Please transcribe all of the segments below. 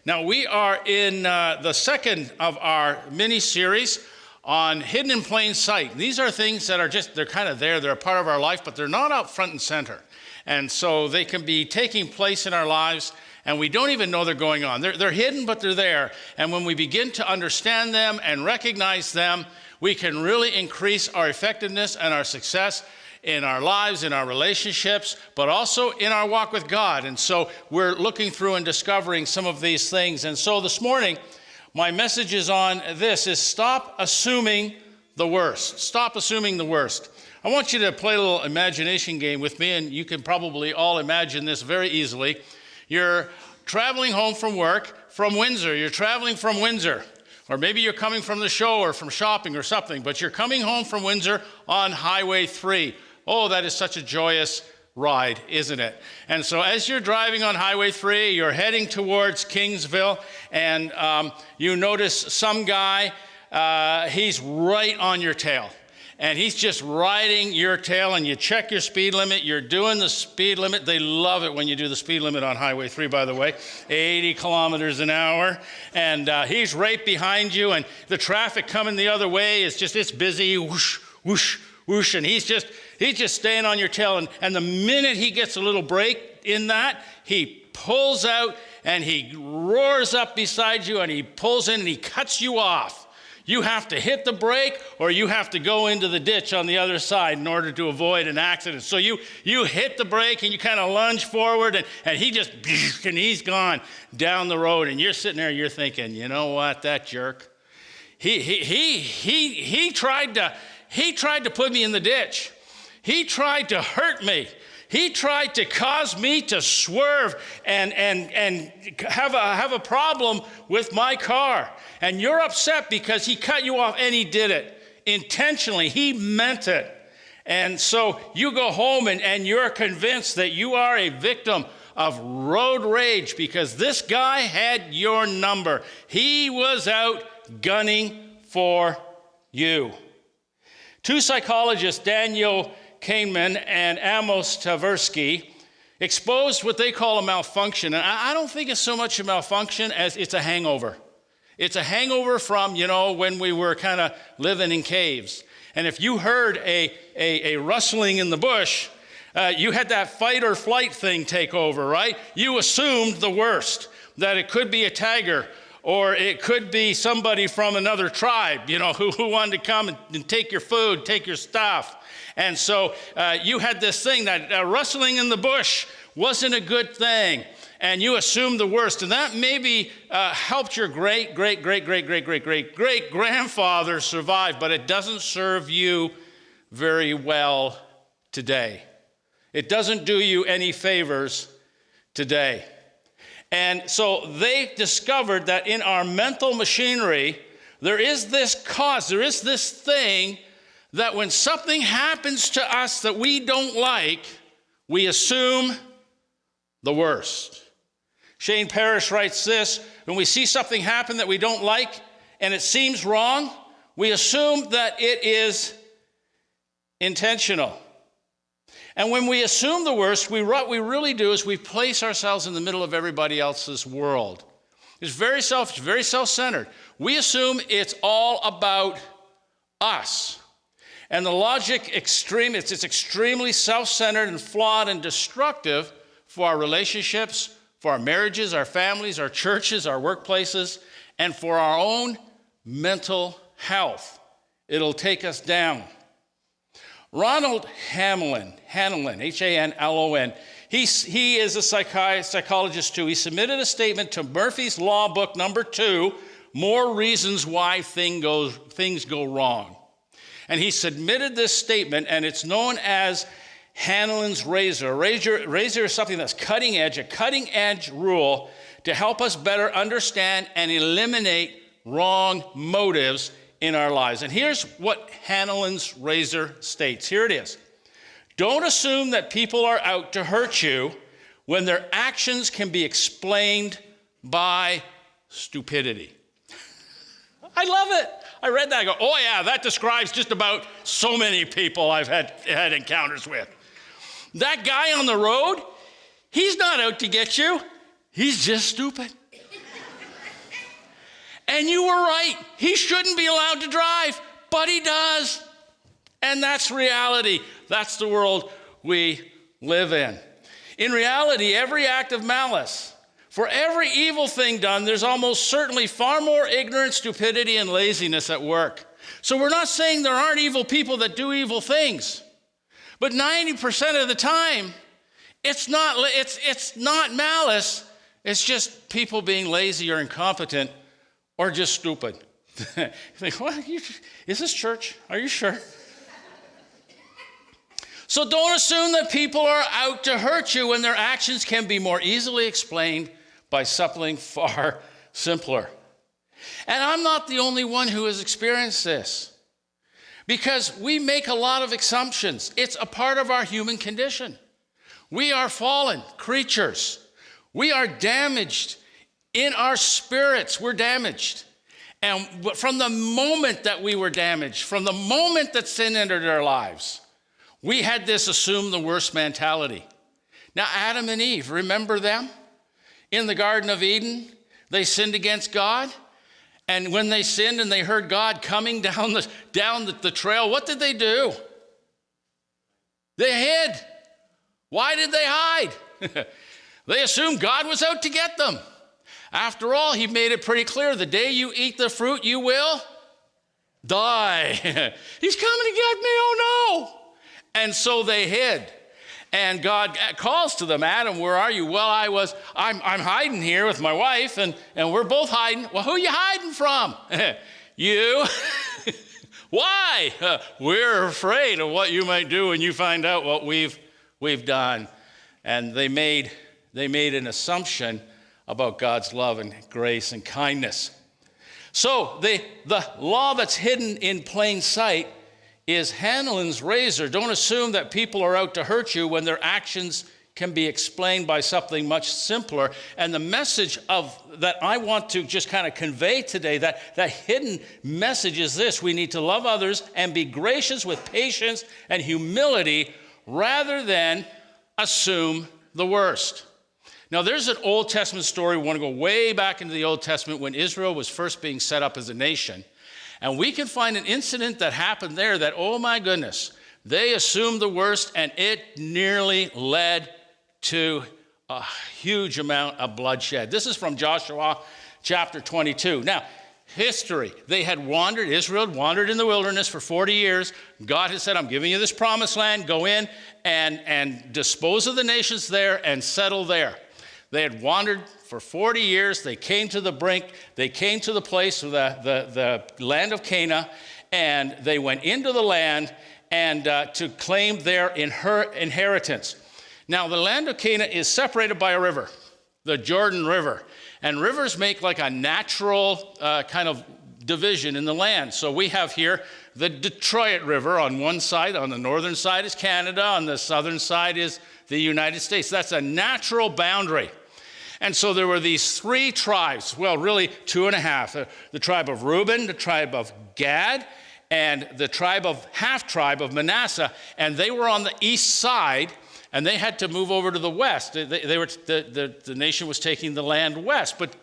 Now, we are in the second of our mini-series on hidden in plain sight. These are things that are they're kind of there, they're a part of our life, but they're not out front and center. And so they can be taking place in our lives, and we don't even know they're going on. They're hidden, but they're there. And when we begin to understand them and recognize them, we can really increase our effectiveness and our success in our lives, in our relationships, but also in our walk with God. And so we're looking through and discovering some of these things. And so this morning, my message is on this, is stop assuming the worst. Stop assuming the worst. I want you to play a little imagination game with me, and you can probably all imagine this very easily. You're traveling home from work from Windsor. You're traveling from Windsor. Or maybe you're coming from the show or from shopping or something, but you're coming home from Windsor on Highway 3. Oh, that is such a joyous ride, isn't it? And so as you're driving on Highway 3, you're heading towards Kingsville, and you notice some guy, he's right on your tail. And he's just riding your tail, and you check your speed limit. You're doing the speed limit. They love it when you do the speed limit on Highway 3, by the way, 80 kilometers an hour. And he's right behind you, and the traffic coming the other way is it's busy, whoosh, whoosh, whoosh, and he's just staying on your tail. And the minute he gets a little break in that, he pulls out, and he roars up beside you, and he pulls in, and he cuts you off. You have to hit the brake, or you have to go into the ditch on the other side in order to avoid an accident. So you hit the brake, and you kind of lunge forward, and he just, and he's gone down the road, and you're sitting there, you're thinking, you know what, that jerk, he tried to put me in the ditch. He tried to hurt me. He tried to cause me to swerve and have a problem with my car. And you're upset because he cut you off, and he did it intentionally. He meant it. And so you go home and you're convinced that you are a victim of road rage because this guy had your number. He was out gunning for you. Two psychologists, Daniel Kahneman and Amos Tversky, exposed what they call a malfunction. And I don't think it's so much a malfunction as it's a hangover. It's a hangover from, when we were kind of living in caves. And if you heard a rustling in the bush, you had that fight or flight thing take over, right? You assumed the worst, that it could be a tiger, or it could be somebody from another tribe, who wanted to come and take your food, take your stuff. And so you had this thing that rustling in the bush wasn't a good thing, and you assumed the worst. And that maybe helped your great-great-great-great-great-great-great-grandfather survive, but it doesn't serve you very well today. It doesn't do you any favors today. And so they discovered that in our mental machinery, there is this cause, there is this thing that when something happens to us that we don't like, we assume the worst. Shane Parrish writes this: when we see something happen that we don't like and it seems wrong, we assume that it is intentional. And when we assume the worst, what we really do is we place ourselves in the middle of everybody else's world. It's very selfish, very self-centered. We assume it's all about us. And the logic it's extremely self-centered and flawed and destructive for our relationships, for our marriages, our families, our churches, our workplaces, and for our own mental health. It'll take us down. Ronald Hanlon, Hanlon, he is a psychologist too. He submitted a statement to Murphy's Law book number 2, More Reasons Why Things Go Wrong. And he submitted this statement, and it's known as Hanlon's razor. Razor is something that's cutting edge, a cutting edge rule to help us better understand and eliminate wrong motives in our lives. And here's what Hanlon's razor states. Here it is. Don't assume that people are out to hurt you when their actions can be explained by stupidity. I love it. I read that, I go, oh yeah, that describes just about so many people I've had encounters with. That guy on the road, he's not out to get you. He's just stupid. And you were right. He shouldn't be allowed to drive, but he does. And that's reality. That's the world we live in. In reality, every act of malice, for every evil thing done, there's almost certainly far more ignorance, stupidity, and laziness at work. So we're not saying there aren't evil people that do evil things. But 90% of the time, it's not malice. It's just people being lazy or incompetent or just stupid. You think, what? Is this church? Are you sure? So don't assume that people are out to hurt you when their actions can be more easily explained by something far simpler. And I'm not the only one who has experienced this, because we make a lot of assumptions. It's a part of our human condition. We are fallen creatures. We are damaged in our spirits. We're damaged. And from the moment that we were damaged, from the moment that sin entered our lives, we had this assume the worst mentality. Now, Adam and Eve, remember them? In the Garden of Eden, they sinned against God. And when they sinned and they heard God coming down the trail, what did they do? They hid. Why did they hide? They assumed God was out to get them. After all, he made it pretty clear, the day you eat the fruit, you will die. He's coming to get me, oh no. And so they hid. And God calls to them, Adam, where are you? Well, I'm hiding here with my wife, and we're both hiding. Well, who are you hiding from? You. Why? We're afraid of what you might do when you find out what we've done. And they made an assumption about God's love and grace and kindness. So the law that's hidden in plain sight is Hanlon's razor. Don't assume that people are out to hurt you when their actions can be explained by something much simpler. And the message that I want to just kind of convey today, that hidden message is this: we need to love others and be gracious with patience and humility rather than assume the worst. Now, there's an Old Testament story. We want to go way back into the Old Testament when Israel was first being set up as a nation. And we can find an incident that happened there that, oh my goodness, they assumed the worst, and it nearly led to a huge amount of bloodshed. This is from Joshua chapter 22. Now, history. They had wandered, Israel had wandered in the wilderness for 40 years. God had said, I'm giving you this promised land. Go in and dispose of the nations there and settle there. They had wandered for 40 years. They came to the brink. They came to the place of the land of Canaan, and they went into the land and to claim their inheritance. Now, the land of Canaan is separated by a river, the Jordan River. And rivers make like a natural kind of division in the land. So we have here the Detroit River on one side. On the northern side is Canada. On the southern side is the United States. That's a natural boundary. And so there were these three tribes, well, really two and a half. The tribe of Reuben, the tribe of Gad, and the half-tribe of Manasseh. And they were on the east side, and they had to move over to the west. The nation was taking the land west. But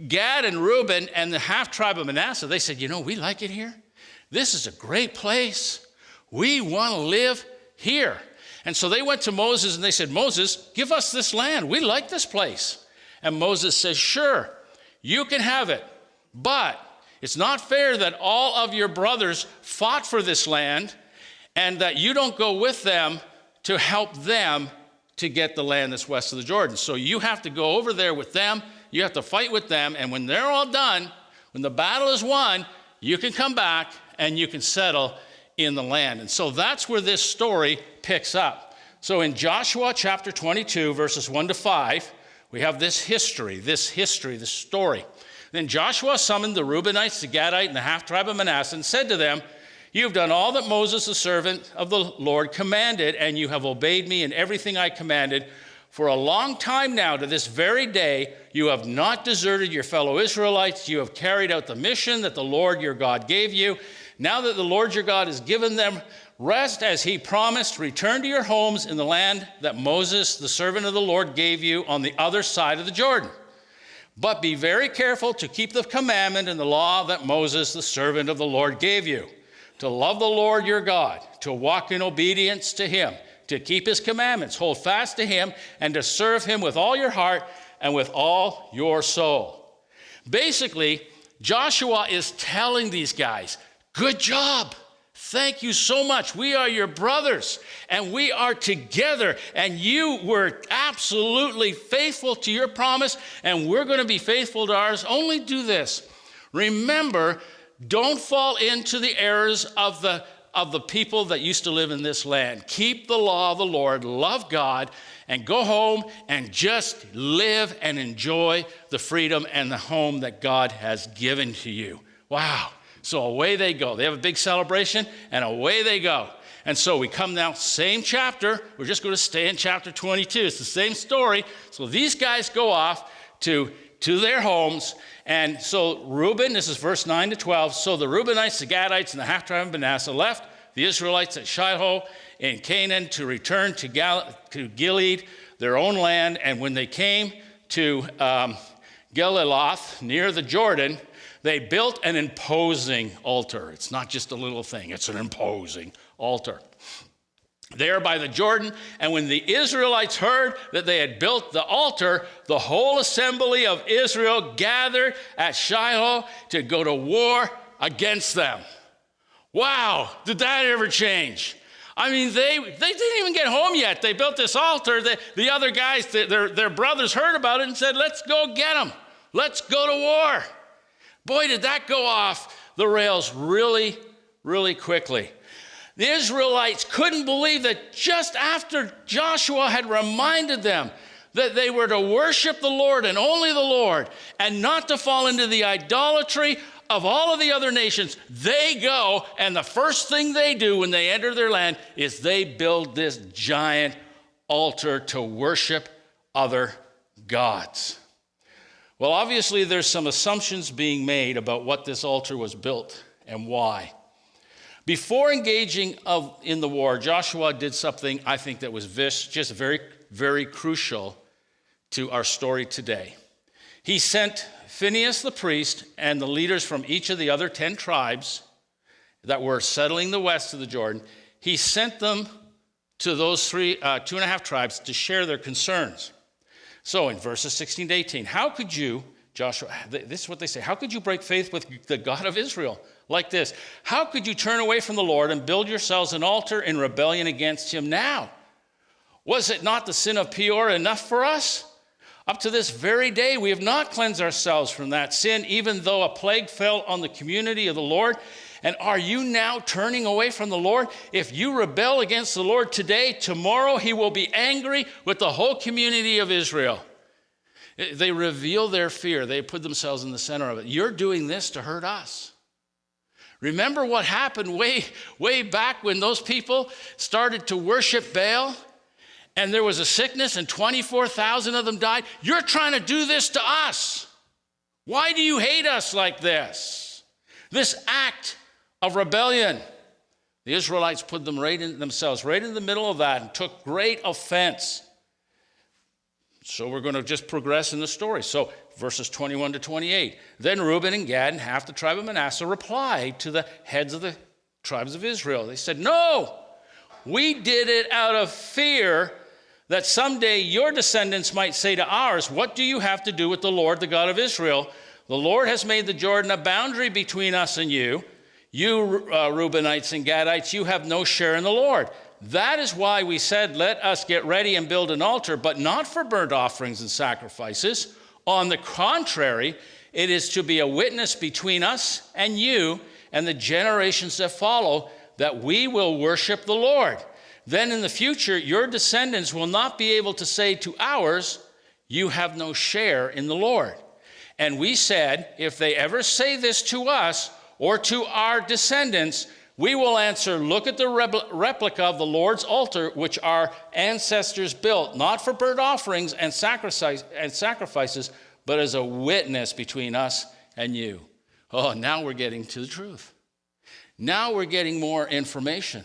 Gad and Reuben and the half-tribe of Manasseh, they said, we like it here. This is a great place. We want to live here. And so they went to Moses and they said, Moses, give us this land. We like this place. And Moses says, sure, you can have it. But it's not fair that all of your brothers fought for this land and that you don't go with them to help them to get the land that's west of the Jordan. So you have to go over there with them. You have to fight with them. And when they're all done, when the battle is won, you can come back and you can settle in the land. And so that's where this story picks up. So in Joshua chapter 22, verses 1 to 5, we have this story. Then Joshua summoned the Reubenites, the Gadites, and the half-tribe of Manasseh, and said to them, you've done all that Moses, the servant of the Lord, commanded, and you have obeyed me in everything I commanded. For a long time now, to this very day, you have not deserted your fellow Israelites. You have carried out the mission that the Lord your God gave you. Now that the Lord your God has given them rest as he promised, return to your homes in the land that Moses, the servant of the Lord, gave you on the other side of the Jordan. But be very careful to keep the commandment and the law that Moses, the servant of the Lord, gave you, to love the Lord your God, to walk in obedience to him, to keep his commandments, hold fast to him, and to serve him with all your heart and with all your soul. Basically, Joshua is telling these guys, good job. Thank you so much. We are your brothers, and we are together, and you were absolutely faithful to your promise, and we're going to be faithful to ours. Only do this. Remember, don't fall into the errors of the people that used to live in this land. Keep the law of the Lord, love God, and go home and just live and enjoy the freedom and the home that God has given to you. Wow. So away they go. They have a big celebration, and away they go. And so we come now, same chapter. We're just going to stay in chapter 22. It's the same story. So these guys go off to their homes. And so Reuben, this is verse 9 to 12. So the Reubenites, the Gadites, and the half-tribe of Manasseh left the Israelites at Shiloh in Canaan to return to Gilead, their own land. And when they came to Geliloth, near the Jordan, they built an imposing altar. It's not just a little thing. It's an imposing altar there by the Jordan. And when the Israelites heard that they had built the altar, the whole assembly of Israel gathered at Shiloh to go to war against them. Wow, did that ever change? I mean, they didn't even get home yet. They built this altar. The other guys, their brothers heard about it and said, let's go get them. Let's go to war. Boy, did that go off the rails really, really quickly. The Israelites couldn't believe that just after Joshua had reminded them that they were to worship the Lord and only the Lord and not to fall into the idolatry of all of the other nations, they go, and the first thing they do when they enter their land is they build this giant altar to worship other gods. Well, obviously, there's some assumptions being made about what this altar was built and why. Before engaging in the war, Joshua did something I think that was just very, very crucial to our story today. He sent Phinehas the priest and the leaders from each of the other 10 tribes that were settling the west of the Jordan. He sent them to those 2.5 tribes to share their concerns. So in verses 16 to 18, how could you, Joshua, this is what they say, how could you break faith with the God of Israel like this? How could you turn away from the Lord and build yourselves an altar in rebellion against him now? Was it not the sin of Peor enough for us? Up to this very day, we have not cleansed ourselves from that sin, even though a plague fell on the community of the Lord. And are you now turning away from the Lord? If you rebel against the Lord today, tomorrow he will be angry with the whole community of Israel. They reveal their fear. They put themselves in the center of it. You're doing this to hurt us. Remember what happened way back when those people started to worship Baal? And there was a sickness and 24,000 of them died. You're trying to do this to us. Why do you hate us like this? This act of rebellion. The Israelites put themselves right in the middle of that and took great offense. So we're going to just progress in the story. So verses 21 to 28. Then Reuben and Gad and half the tribe of Manasseh replied to the heads of the tribes of Israel. They said, no, we did it out of fear that someday your descendants might say to ours, what do you have to do with the Lord, the God of Israel? The Lord has made the Jordan a boundary between us and you. You Reubenites and Gadites, you have no share in the Lord. That is why we said, let us get ready and build an altar, but not for burnt offerings and sacrifices. On the contrary, it is to be a witness between us and you and the generations that follow, that we will worship the Lord. Then in the future, your descendants will not be able to say to ours, you have no share in the Lord. And we said, if they ever say this to us or to our descendants, we will answer, look at the replica of the Lord's altar, which our ancestors built, not for burnt offerings and sacrifices, but as a witness between us and you. Oh, now we're getting to the truth. Now we're getting more information.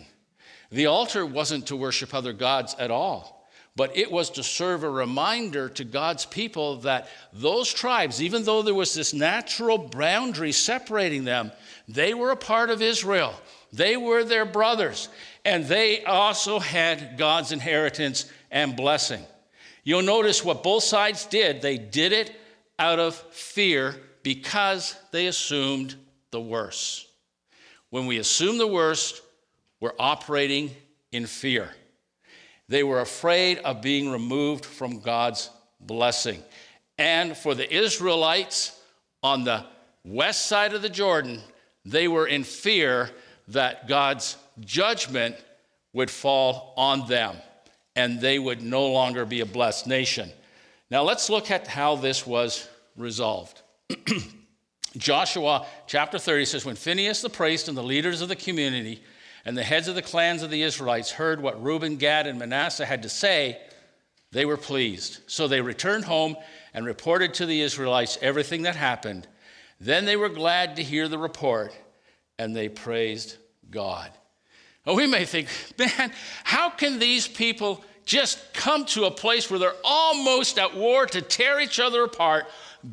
The altar wasn't to worship other gods at all. but it was to serve a reminder to God's people that those tribes, even though there was this natural boundary separating them, they were a part of Israel. They were their brothers, and they also had God's inheritance and blessing. You'll notice what both sides did. They did it out of fear because they assumed the worst. When we assume the worst, we're operating in fear. They were afraid of being removed from God's blessing. And for the Israelites on the west side of the Jordan, they were in fear that God's judgment would fall on them and they would no longer be a blessed nation. Now let's look at how this was resolved. Joshua chapter 30 says, when Phinehas the priest and the leaders of the community and the heads of the clans of the Israelites heard what Reuben, Gad, and Manasseh had to say, they were pleased. So they returned home and reported to the Israelites everything that happened. Then they were glad to hear the report, and they praised God. Now we may think, man, how can these people just come to a place where they're almost at war to tear each other apart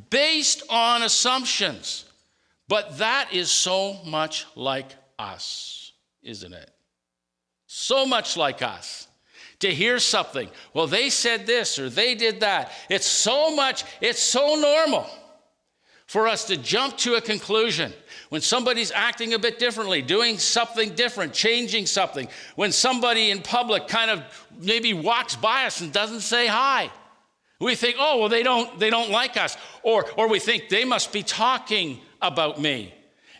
based on assumptions? But that is so much like us, isn't it? So much like us. To hear something, well, they said this or they did that. It's so normal for us to jump to a conclusion. When somebody's acting a bit differently, doing something different, changing something, when somebody in public kind of maybe walks by us and doesn't say hi, we think, oh, well, they don't like us. Or we think they must be talking about me.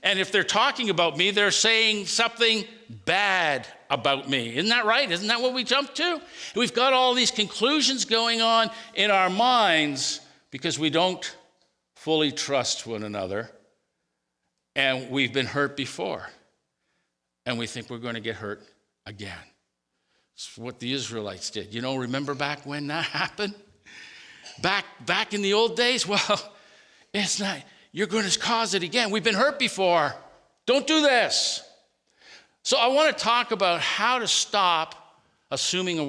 And if they're talking about me, they're saying something bad about me. Isn't that right? Isn't that what we jump to? We've got all these conclusions going on in our minds because we don't fully trust one another. And we've been hurt before. And we think we're going to get hurt again. It's what the Israelites did. Remember back when that happened? Back in the old days? Well, it's not. You're going to cause it again. We've been hurt before. Don't do this. So I want to talk about how to stop assuming the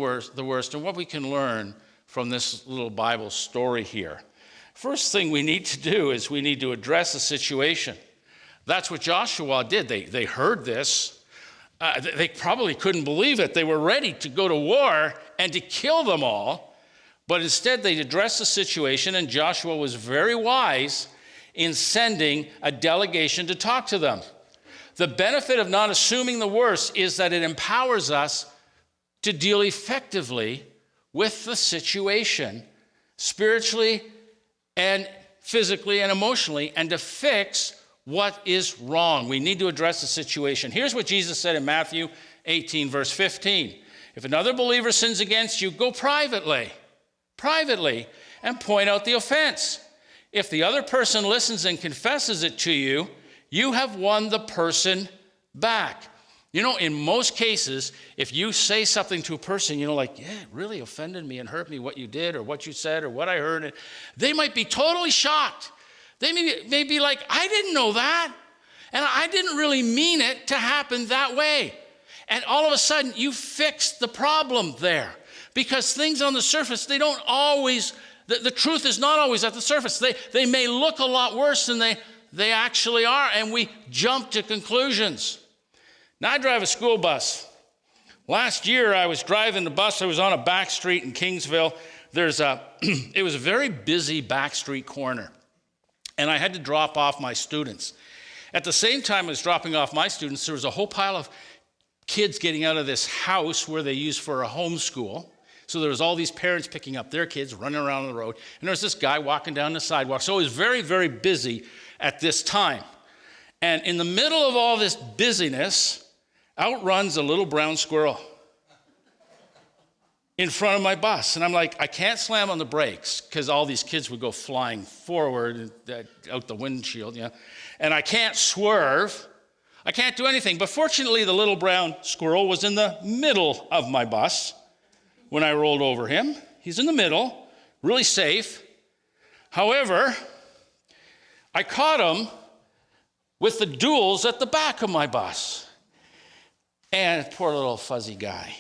worst and what we can learn from this little Bible story here. First thing we need to do is we need to address the situation. That's what Joshua did. They heard this. They probably couldn't believe it. They were ready to go to war and to kill them all. But instead, they addressed the situation, and Joshua was very wise in sending a delegation to talk to them. The benefit of not assuming the worst is that it empowers us to deal effectively with the situation, spiritually and physically and emotionally, and to fix what is wrong. We need to address the situation. Here's what Jesus said in Matthew 18, verse 15. If another believer sins against you, go privately, and point out the offense. If the other person listens and confesses it to you, you have won the person back. In most cases, if you say something to a person, like, yeah, it really offended me and hurt me what you did or what you said or what I heard, they might be totally shocked. They may be like, I didn't know that, and I didn't really mean it to happen that way. And all of a sudden, you fixed the problem there. Because things on the surface, they don't always, the truth is not always at the surface. They may look a lot worse than they actually are, and we jump to conclusions. Now, I drive a school bus. Last year, I was driving the bus. I was on a back street in Kingsville. It was a very busy back street corner, and I had to drop off my students. At the same time I was dropping off my students, there was a whole pile of kids getting out of this house where they use for a homeschool. So there was all these parents picking up their kids, running around on the road. And there was this guy walking down the sidewalk. So it was very, very busy at this time. And in the middle of all this busyness, out runs a little brown squirrel in front of my bus. And I'm like, I can't slam on the brakes because all these kids would go flying forward out the windshield. And I can't swerve. I can't do anything. But fortunately, the little brown squirrel was in the middle of my bus. When I rolled over him, he's in the middle, really safe. However, I caught him with the duals at the back of my bus. And poor little fuzzy guy.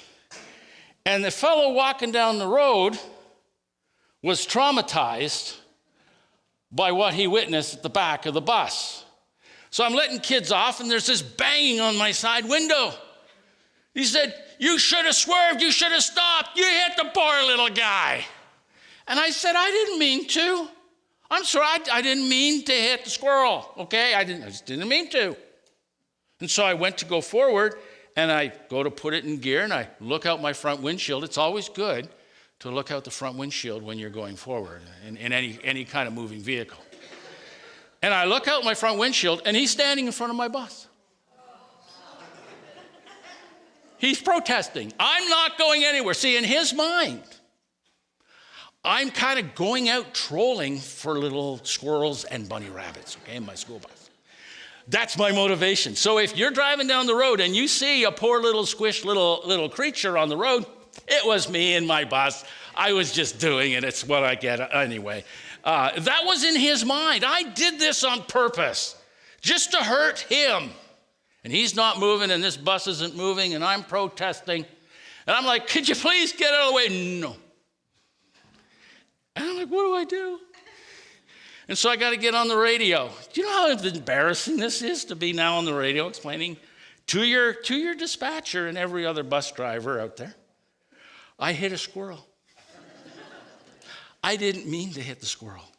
And the fellow walking down the road was traumatized by what he witnessed at the back of the bus. So I'm letting kids off, and there's this banging on my side window. He said, "You should have swerved. You should have stopped. You hit the poor little guy." And I said, "I didn't mean to. I'm sorry, I didn't mean to hit the squirrel, okay? I just didn't mean to." And so I went to go forward, and I go to put it in gear, and I look out my front windshield. It's always good to look out the front windshield when you're going forward in any kind of moving vehicle. And I look out my front windshield, and he's standing in front of my bus. He's protesting. I'm not going anywhere. See, in his mind, I'm kind of going out trolling for little squirrels and bunny rabbits, okay, in my school bus. That's my motivation. So if you're driving down the road and you see a poor little squished little creature on the road, it was me in my bus. I was just doing it. It's what I get anyway. That was in his mind. I did this on purpose, just to hurt him. And he's not moving, and this bus isn't moving, and I'm protesting. And I'm like, "Could you please get out of the way?" "No." And I'm like, "What do?" And so I got to get on the radio. Do you know how embarrassing this is to be now on the radio explaining to your dispatcher and every other bus driver out there, I hit a squirrel. I didn't mean to hit the squirrel.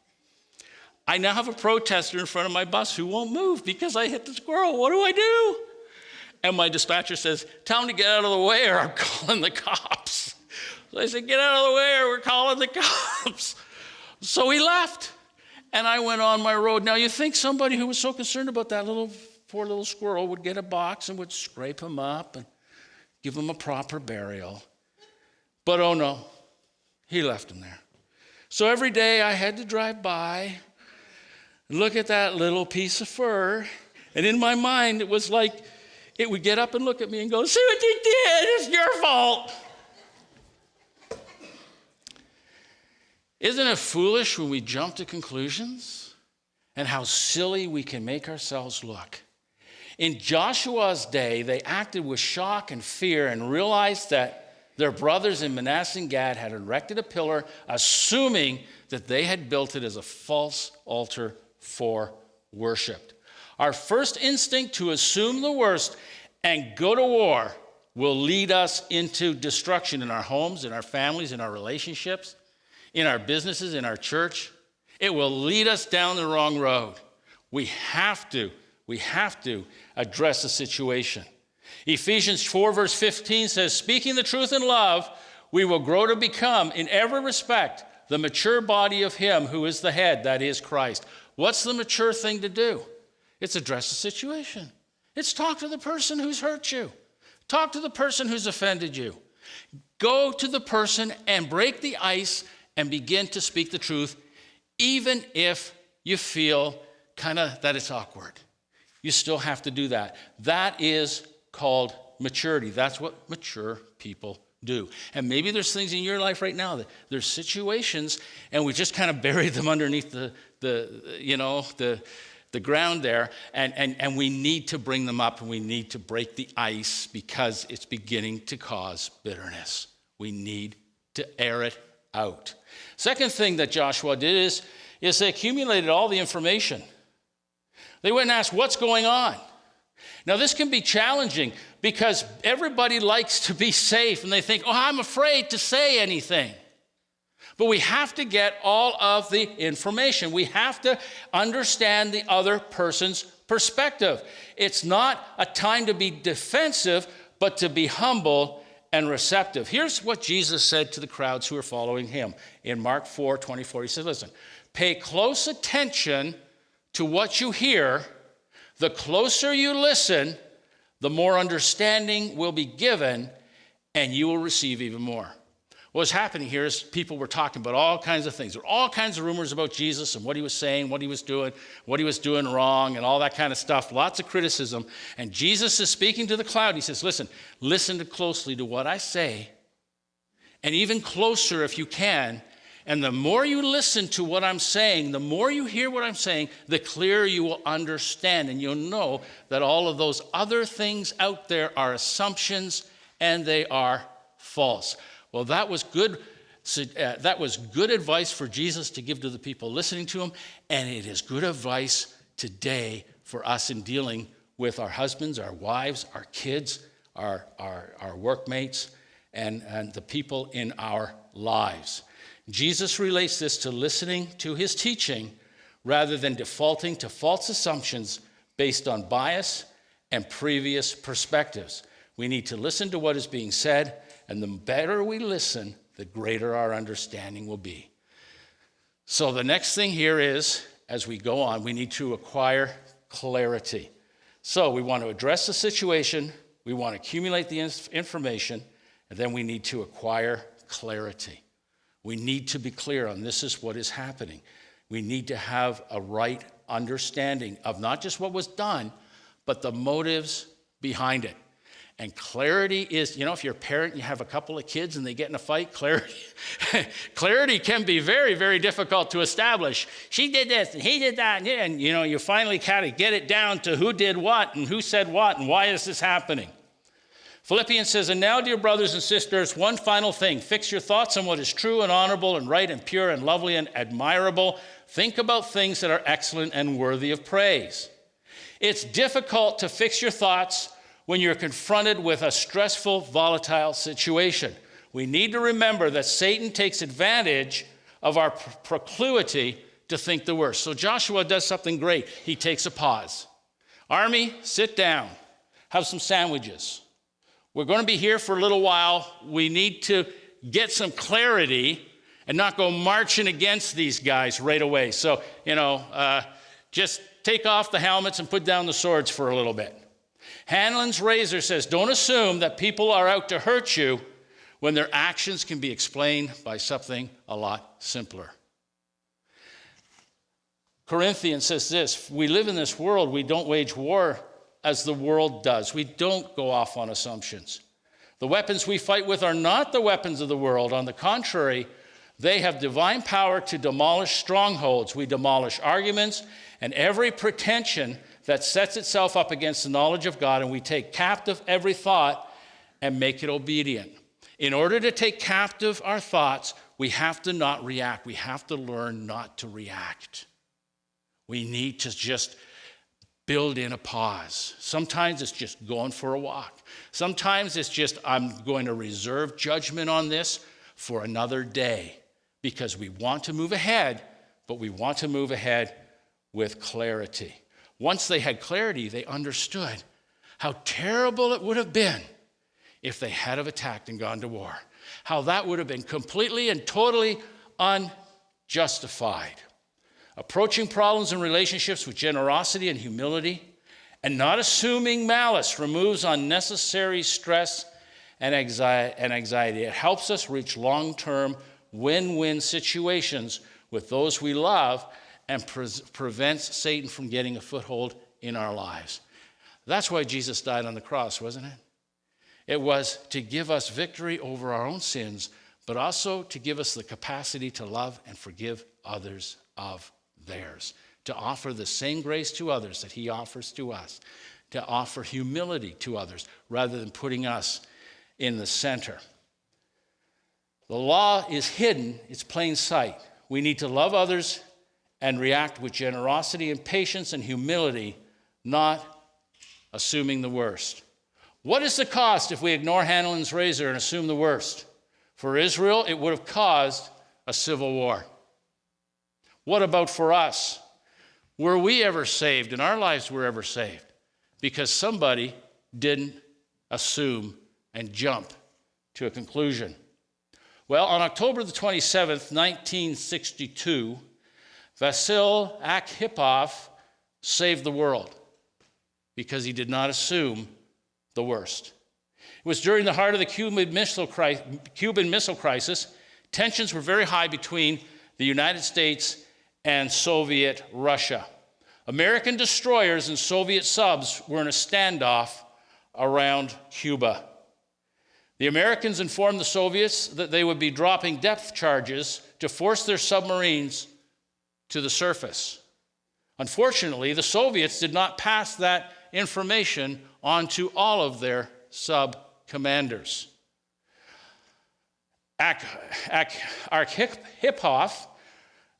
I now have a protester in front of my bus who won't move because I hit the squirrel. What do I do? And my dispatcher says, "Tell him to get out of the way or I'm calling the cops." So I said, "Get out of the way or we're calling the cops." So he left, and I went on my road. Now, you think somebody who was so concerned about that poor little squirrel would get a box and would scrape him up and give him a proper burial. But oh no, he left him there. So every day I had to drive by, look at that little piece of fur, and in my mind it was like it would get up and look at me and go, "See what you did? It's your fault." Isn't it foolish when we jump to conclusions and how silly we can make ourselves look? In Joshua's day, they acted with shock and fear and realized that their brothers in Manasseh and Gad had erected a pillar, assuming that they had built it as a false altar for worship. Our first instinct to assume the worst and go to war will lead us into destruction in our homes, in our families, in our relationships, in our businesses, in our church. It will lead us down the wrong road. We have to address the situation. Ephesians 4 verse 15 says, "Speaking the truth in love, we will grow to become, in every respect, the mature body of him who is the head, that is Christ." What's the mature thing to do? It's address the situation. It's talk to the person who's hurt you. Talk to the person who's offended you. Go to the person and break the ice and begin to speak the truth, even if you feel kind of that it's awkward. You still have to do that. That is called maturity. That's what mature people do. And maybe there's things in your life right now that there's situations and we just kind of buried them underneath the ground there, and we need to bring them up and we need to break the ice because it's beginning to cause bitterness. We need to air it out. Second thing that Joshua did is they accumulated all the information. They went and asked, "What's going on?" Now, this can be challenging because everybody likes to be safe and they think, "Oh, I'm afraid to say anything." But we have to get all of the information. We have to understand the other person's perspective. It's not a time to be defensive, but to be humble and receptive. Here's what Jesus said to the crowds who were following him. In Mark 4:24, he said, "Listen, pay close attention to what you hear. The closer you listen, the more understanding will be given, and you will receive even more." What was happening here is people were talking about all kinds of things. There were all kinds of rumors about Jesus and what he was saying, what he was doing wrong, and all that kind of stuff. Lots of criticism. And Jesus is speaking to the crowd. He says, listen closely to what I say, and even closer if you can. And the more you listen to what I'm saying, the more you hear what I'm saying, the clearer you will understand. And you'll know that all of those other things out there are assumptions and they are false. Well, that was good. That was good advice for Jesus to give to the people listening to him, and it is good advice today for us in dealing with our husbands, our wives, our kids, our workmates, and the people in our lives. Jesus relates this to listening to his teaching rather than defaulting to false assumptions based on bias and previous perspectives. We need to listen to what is being said, and the better we listen, the greater our understanding will be. So the next thing here is, as we go on, we need to acquire clarity. So we want to address the situation, we want to accumulate the information, and then we need to acquire clarity. We need to be clear on this is what is happening. We need to have a right understanding of not just what was done, but the motives behind it. And clarity is, if you're a parent and you have a couple of kids and they get in a fight, clarity can be very, very difficult to establish. She did this and he did that, and you finally kind of get it down to who did what and who said what and why is this happening. Philippians says, and now, dear brothers and sisters, one final thing. Fix your thoughts on what is true and honorable and right and pure and lovely and admirable. Think about things that are excellent and worthy of praise. It's difficult to fix your thoughts when you're confronted with a stressful, volatile situation. We need to remember that Satan takes advantage of our proclivity to think the worst. So Joshua does something great. He takes a pause. Army, sit down. Have some sandwiches. We're going to be here for a little while. We need to get some clarity and not go marching against these guys right away. So, just take off the helmets and put down the swords for a little bit. Hanlon's razor says, don't assume that people are out to hurt you when their actions can be explained by something a lot simpler. Corinthians says this, we live in this world, we don't wage war as the world does. We don't go off on assumptions. The weapons we fight with are not the weapons of the world. On the contrary, they have divine power to demolish strongholds. We demolish arguments and every pretension that sets itself up against the knowledge of God, and we take captive every thought and make it obedient. In order to take captive our thoughts, we have to not react. We have to learn not to react. We need to just build in a pause. Sometimes it's just going for a walk. Sometimes it's just, I'm going to reserve judgment on this for another day, because we want to move ahead, but we want to move ahead with clarity. Once they had clarity, they understood how terrible it would have been if they had have attacked and gone to war. How that would have been completely and totally unjustified. Approaching problems and relationships with generosity and humility and not assuming malice removes unnecessary stress and anxiety. It helps us reach long-term win-win situations with those we love and prevents Satan from getting a foothold in our lives. That's why Jesus died on the cross, wasn't it? It was to give us victory over our own sins, but also to give us the capacity to love and forgive others of theirs, to offer the same grace to others that he offers to us, to offer humility to others rather than putting us in the center. The law is hidden, it's plain sight. We need to love others and react with generosity and patience and humility, not assuming the worst. What is the cost if we ignore Hanlon's razor and assume the worst? For Israel, it would have caused a civil war. What about for us? Were we ever saved, and our lives were ever saved? Because somebody didn't assume and jump to a conclusion. Well, on October the 27th, 1962, Vasil Akhipov saved the world because he did not assume the worst. It was during the heart of the Cuban Missile Crisis. Tensions were very high between the United States and Soviet Russia. American destroyers and Soviet subs were in a standoff around Cuba. The Americans informed the Soviets that they would be dropping depth charges to force their submarines to the surface. Unfortunately, the Soviets did not pass that information on to all of their sub-commanders. Arkhipov,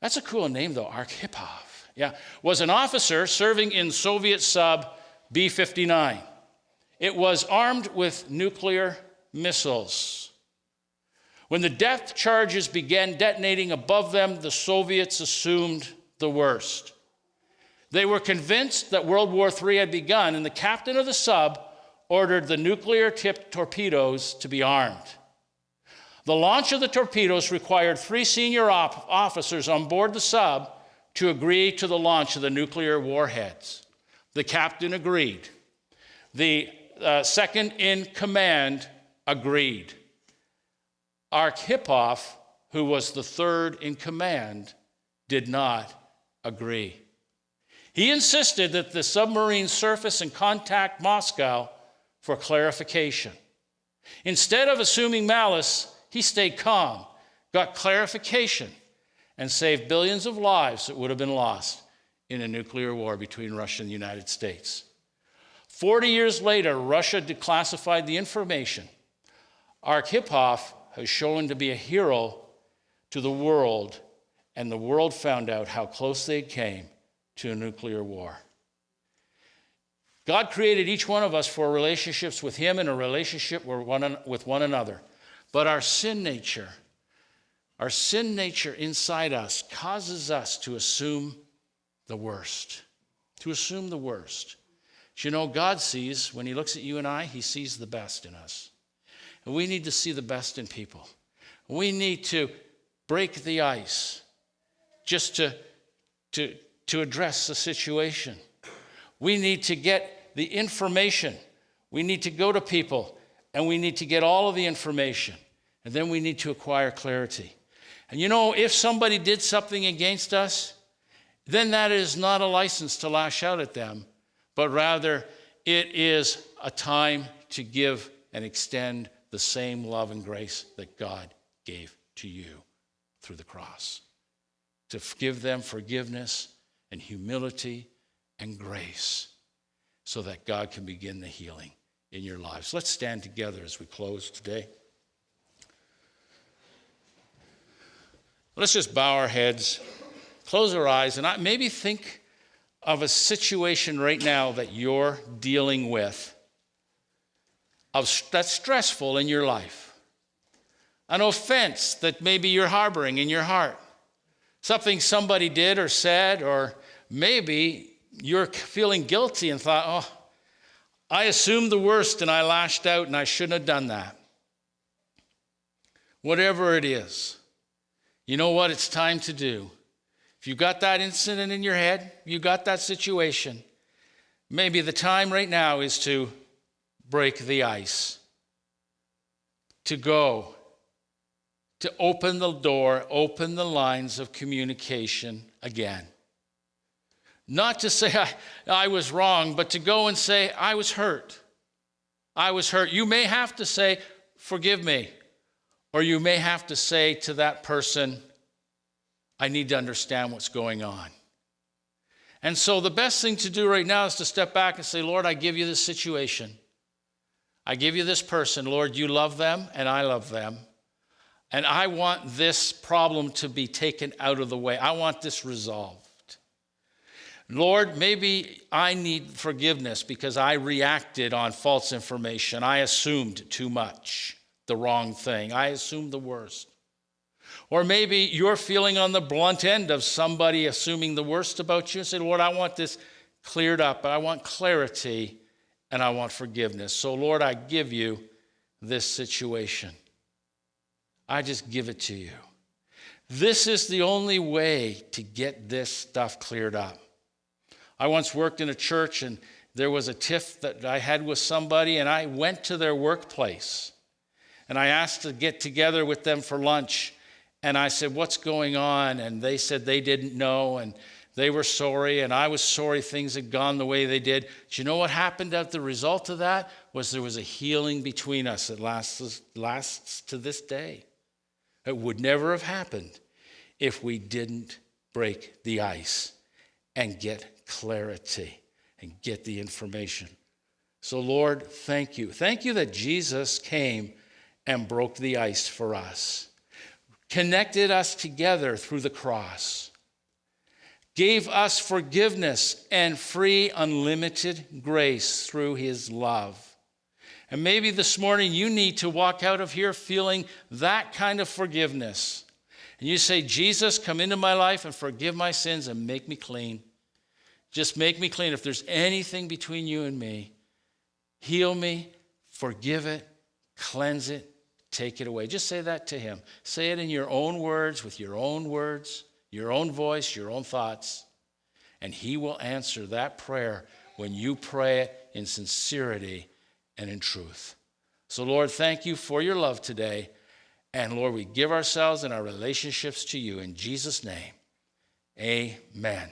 that's a cool name though, Arkhipov, was an officer serving in Soviet sub B-59. It was armed with nuclear missiles. When the depth charges began detonating above them, the Soviets assumed the worst. They were convinced that World War III had begun, and the captain of the sub ordered the nuclear-tipped torpedoes to be armed. The launch of the torpedoes required 3 senior officers on board the sub to agree to the launch of the nuclear warheads. The captain agreed. The second in command agreed. Arkhipov, who was the third in command, did not agree. He insisted that the submarine surface and contact Moscow for clarification. Instead of assuming malice, he stayed calm, got clarification, and saved billions of lives that would have been lost in a nuclear war between Russia and the United States. 40 years later, Russia declassified the information. Arkhipov has shown to be a hero to the world, and the world found out how close they came to a nuclear war. God created each one of us for relationships with him and a relationship with one another. But our sin nature inside us causes us to assume the worst. To assume the worst. But you know, God sees, when he looks at you and I, he sees the best in us. And we need to see the best in people. We need to break the ice just to address the situation. We need to get the information. We need to go to people, and we need to get all of the information. And then we need to acquire clarity. And you know, if somebody did something against us, then that is not a license to lash out at them, but rather it is a time to give and extend the same love and grace that God gave to you through the cross. To give them forgiveness and humility and grace so that God can begin the healing in your lives. Let's stand together as we close today. Let's just bow our heads, close our eyes, and maybe think of a situation right now that you're dealing with that's stressful in your life. An offense that maybe you're harboring in your heart. Something somebody did or said, or maybe you're feeling guilty and thought, oh, I assumed the worst and I lashed out and I shouldn't have done that. Whatever it is, you know what it's time to do. If you've got that incident in your head, you got that situation, maybe the time right now is to break the ice, to go, to open the door, open the lines of communication again. Not to say I was wrong, but to go and say, I was hurt. I was hurt. You may have to say, forgive me. Or you may have to say to that person, I need to understand what's going on. And so the best thing to do right now is to step back and say, Lord, I give you this situation. I give you this person. Lord, you love them and I love them. And I want this problem to be taken out of the way. I want this resolved. Lord, maybe I need forgiveness because I reacted on false information. I assumed too much, the wrong thing. I assumed the worst. Or maybe you're feeling on the blunt end of somebody assuming the worst about you and say, Lord, I want this cleared up. I want clarity and I want forgiveness. So, Lord, I give you this situation. I just give it to you. This is the only way to get this stuff cleared up. I once worked in a church and there was a tiff that I had with somebody, and I went to their workplace and I asked to get together with them for lunch. And I said, what's going on? And they said they didn't know, and they were sorry, and I was sorry things had gone the way they did. Do you know what happened as the result of that? Was there was a healing between us that lasts to this day. It would never have happened if we didn't break the ice and get clarity and get the information. So, Lord, thank you. Thank you that Jesus came and broke the ice for us, connected us together through the cross, gave us forgiveness and free, unlimited grace through his love. And maybe this morning you need to walk out of here feeling that kind of forgiveness. And you say, Jesus, come into my life and forgive my sins and make me clean. Just make me clean. If there's anything between you and me, heal me, forgive it, cleanse it, take it away. Just say that to him. Say it in your own words, with your own words, your own voice, your own thoughts. And he will answer that prayer when you pray it in sincerity and in truth. So, Lord, thank you for your love today. And, Lord, we give ourselves and our relationships to you in Jesus' name. Amen.